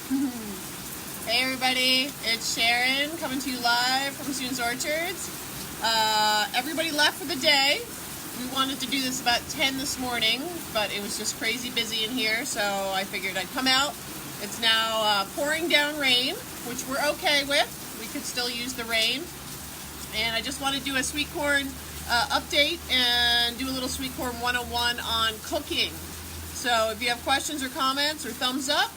Hey everybody, it's Sharon coming to you live from Sue's Orchards. Everybody left for the day. We wanted to do this about 10 this morning, but it was just crazy busy in here, so I figured I'd come out. It's now pouring down rain, which we're okay with. We could still use the rain. And I just want to do a sweet corn update and do a little sweet corn 101 on cooking. So if you have questions or comments or thumbs up,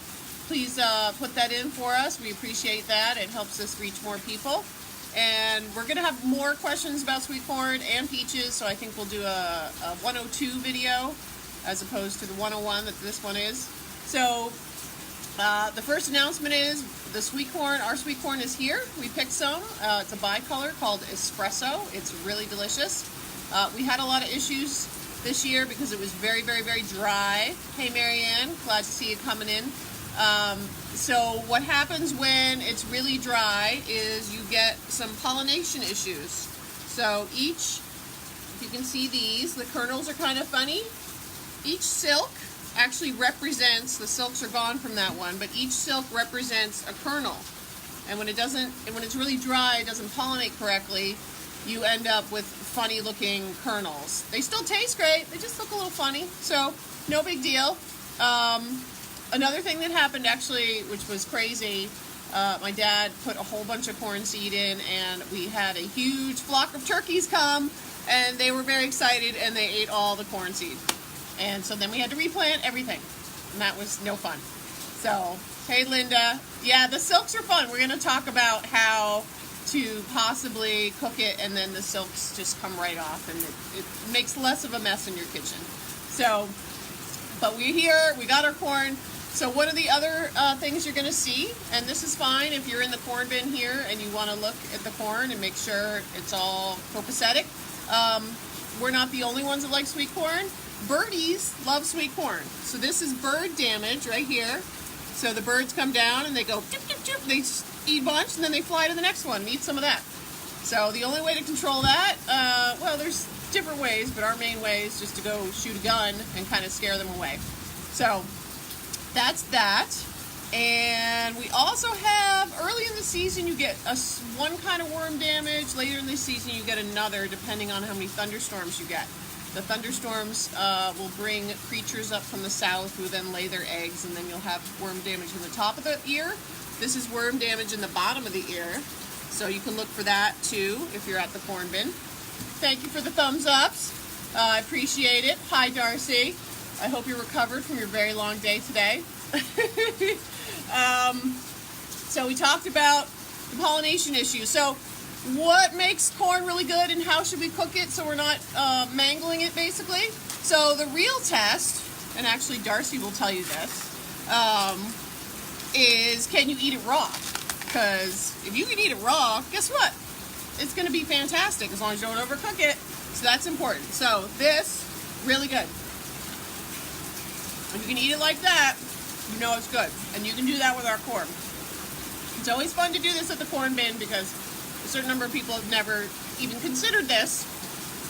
please put that in for us. We appreciate that. It helps us reach more people. And we're going to have more questions about sweet corn and peaches, so I think we'll do a 102 video as opposed to the 101 that this one is. So the first announcement is the sweet corn. Our sweet corn is here. We picked some. It's a bicolor called Espresso. It's really delicious. We had a lot of issues this year because it was very, very, very dry. Hey Marianne, glad to see you coming in. So what happens when it's really dry is you get some pollination issues. So if you can see these, the kernels are kind of funny. Each silk actually represents, the silks are gone from that one, but each silk represents a kernel. And when it's really dry, it doesn't pollinate correctly, you end up with funny looking kernels. They still taste great, they just look a little funny, so no big deal. Another thing that happened actually, which was crazy, my dad put a whole bunch of corn seed in and we had a huge flock of turkeys come and they were very excited and they ate all the corn seed. And so then we had to replant everything and that was no fun. So, hey Linda. Yeah, the silks are fun. We're going to talk about how to possibly cook it and then the silks just come right off and it makes less of a mess in your kitchen. So, but we're here, we got our corn. So one of the other things you're going to see, and this is fine if you're in the corn bin here and you want to look at the corn and make sure it's all copacetic. We're not the only ones that like sweet corn. Birdies love sweet corn. So this is bird damage right here. So the birds come down and they go, dip, dip, dip. They eat a bunch and then they fly to the next one and eat some of that. So the only way to control that, well, there's different ways, but our main way is just to go shoot a gun and kind of scare them away. So that's that. And we also have, early in the season you get one kind of worm damage, later in the season you get another depending on how many thunderstorms you get. The thunderstorms will bring creatures up from the south who then lay their eggs, and then you'll have worm damage in the top of the ear. This is worm damage in the bottom of the ear, so you can look for that too if you're at the corn bin. Thank you for the thumbs ups. I appreciate it. Hi Darcy. I hope you recovered from your very long day today. So we talked about the pollination issue. So what makes corn really good and how should we cook it so we're not mangling it basically? So the real test, and actually Darcy will tell you this, is can you eat it raw? Because if you can eat it raw, guess what? It's going to be fantastic as long as you don't overcook it. So that's important. So this, really good. If you can eat it like that, you know it's good. And you can do that with our corn. It's always fun to do this at the corn bin because a certain number of people have never even considered this.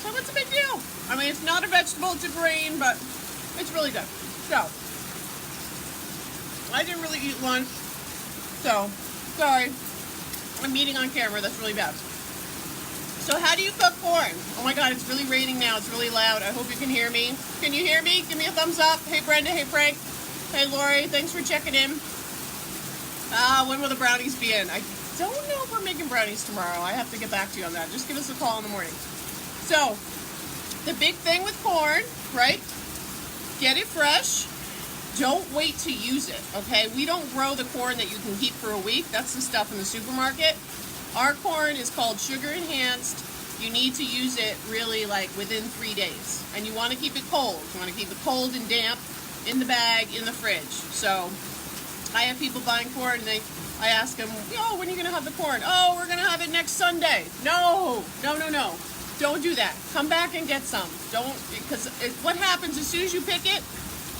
So it's a big deal. I mean, it's not a vegetable, it's a grain, but it's really good. So, I didn't really eat lunch. So, sorry. I'm eating on camera, that's really bad. So how do you cook corn? Oh my god, it's really raining now. It's really loud. I hope you can hear me. Can you hear me? Give me a thumbs up. Hey Brenda, hey Frank. Hey Lori, thanks for checking in. When will the brownies be in? I don't know if we're making brownies tomorrow. I have to get back to you on that. Just give us a call in the morning. So, the big thing with corn, right? Get it fresh. Don't wait to use it, okay? We don't grow the corn that you can keep for a week. That's the stuff in the supermarket. Our corn is called sugar enhanced. You need to use it really like within 3 days. And you want to keep it cold. You want to keep it cold and damp in the bag, in the fridge. So I have people buying corn and I ask them, oh, when are you going to have the corn? Oh, we're going to have it next Sunday. No. Don't do that. Come back and get some. Don't, because what happens as soon as you pick it,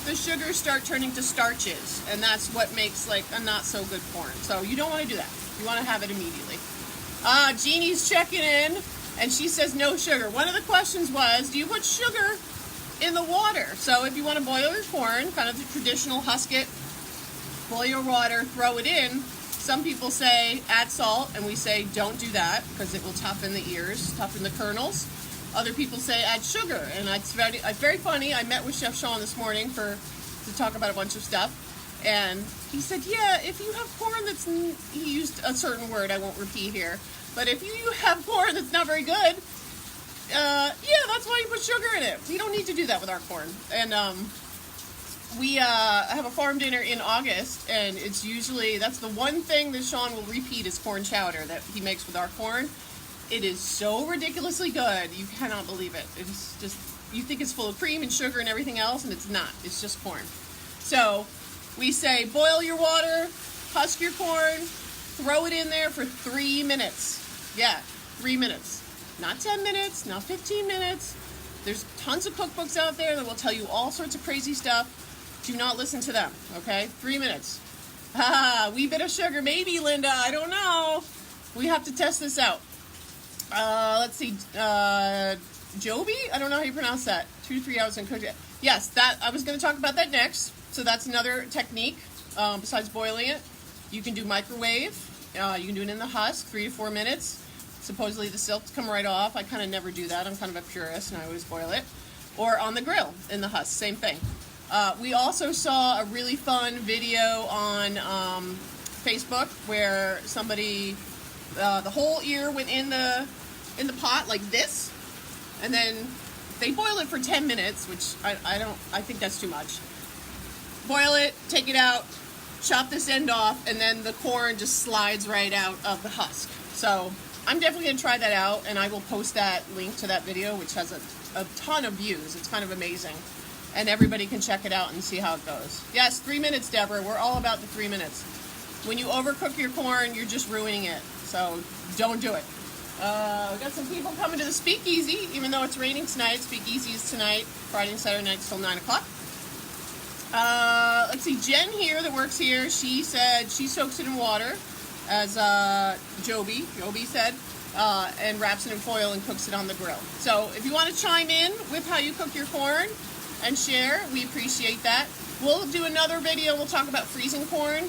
the sugars start turning to starches. And that's what makes like a not so good corn. So you don't want to do that. You want to have it immediately. Jeannie's checking in, and she says no sugar. One of the questions was, do you put sugar in the water? So if you want to boil your corn, kind of the traditional husk it, boil your water, throw it in. Some people say add salt, and we say don't do that because it will toughen the ears, toughen the kernels. Other people say add sugar, and it's very funny. I met with Chef Sean this morning to talk about a bunch of stuff, and he said, yeah, if you have corn he used a certain word I won't repeat here, but if you have corn that's not very good, yeah, that's why you put sugar in it. You don't need to do that with our corn. And we have a farm dinner in August, and it's usually, that's the one thing that Sean will repeat is corn chowder that he makes with our corn. It is so ridiculously good. You cannot believe it. It's just, you think it's full of cream and sugar and everything else, and it's not. It's just corn. So we say boil your water, husk your corn, throw it in there for 3 minutes. Yeah, 3 minutes. Not 10 minutes, not 15 minutes. There's tons of cookbooks out there that will tell you all sorts of crazy stuff. Do not listen to them, okay? 3 minutes. Wee bit of sugar, maybe, Linda. I don't know. We have to test this out. Let's see. Joby? I don't know how you pronounce that. 2 to 3 hours in cooking. Yes, that I was going to talk about that next. So that's another technique besides boiling it. You can do microwave. You can do it in the husk, 3 to 4 minutes. Supposedly the silks come right off. I kind of never do that. I'm kind of a purist and I always boil it. Or on the grill in the husk, same thing. We also saw a really fun video on Facebook where somebody, the whole ear went in the pot like this, and then they boil it for 10 minutes, which I think that's too much. Boil it, take it out, chop this end off, and then the corn just slides right out of the husk. So I'm definitely going to try that out, and I will post that link to that video, which has a ton of views. It's kind of amazing. And everybody can check it out and see how it goes. Yes, 3 minutes, Deborah. We're all about the 3 minutes. When you overcook your corn, you're just ruining it. So don't do it. We got some people coming to the Speakeasy, even though it's raining tonight. Speakeasy is tonight, Friday and Saturday night till 9 o'clock. Let's see, Jen here that works here, she said she soaks it in water, as Joby said, and wraps it in foil and cooks it on the grill. So if you want to chime in with how you cook your corn and share, we appreciate that. We'll do another video. We'll talk about freezing corn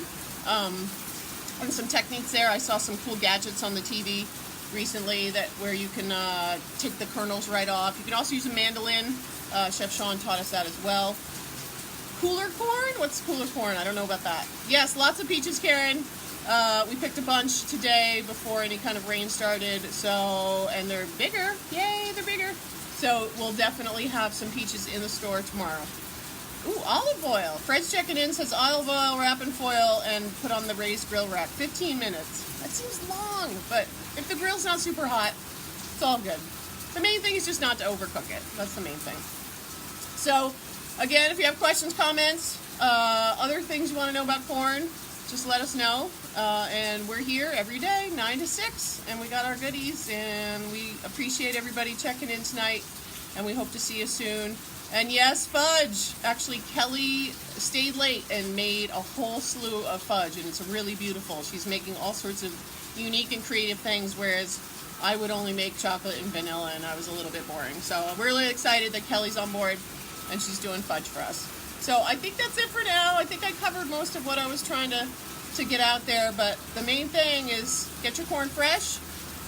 and some techniques there. I saw some cool gadgets on the TV recently where you can take the kernels right off. You can also use a mandolin. Chef Sean taught us that as well. Cooler corn? What's cooler corn? I don't know about that. Yes, lots of peaches, Karen. We picked a bunch today before any kind of rain started. So, and they're bigger. Yay, they're bigger. So we'll definitely have some peaches in the store tomorrow. Ooh, olive oil. Fred's checking in, says olive oil, wrap in foil, and put on the raised grill rack. 15 minutes. That seems long, but if the grill's not super hot, it's all good. The main thing is just not to overcook it. That's the main thing. So, again, if you have questions, comments, other things you want to know about corn, just let us know. And we're here every day, 9 to 6, and we got our goodies, and we appreciate everybody checking in tonight, and we hope to see you soon. And yes, fudge. Actually, Kelly stayed late and made a whole slew of fudge, and it's really beautiful. She's making all sorts of unique and creative things, whereas I would only make chocolate and vanilla, and I was a little bit boring. So I'm really excited that Kelly's on board, and she's doing fudge for us. So I think that's it for now. I think I covered most of what I was trying to get out there, but the main thing is get your corn fresh,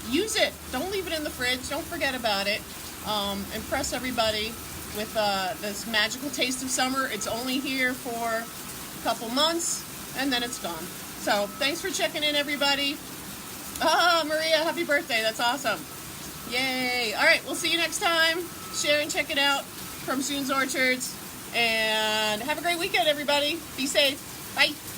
use it. Don't leave it in the fridge. Don't forget about it. Impress everybody with this magical taste of summer. It's only here for a couple months, and then it's gone. So thanks for checking in, everybody. Maria, happy birthday. That's awesome. Yay. All right, we'll see you next time. Share and check it out from Soon's Orchards. And have a great weekend, everybody. Be safe. Bye.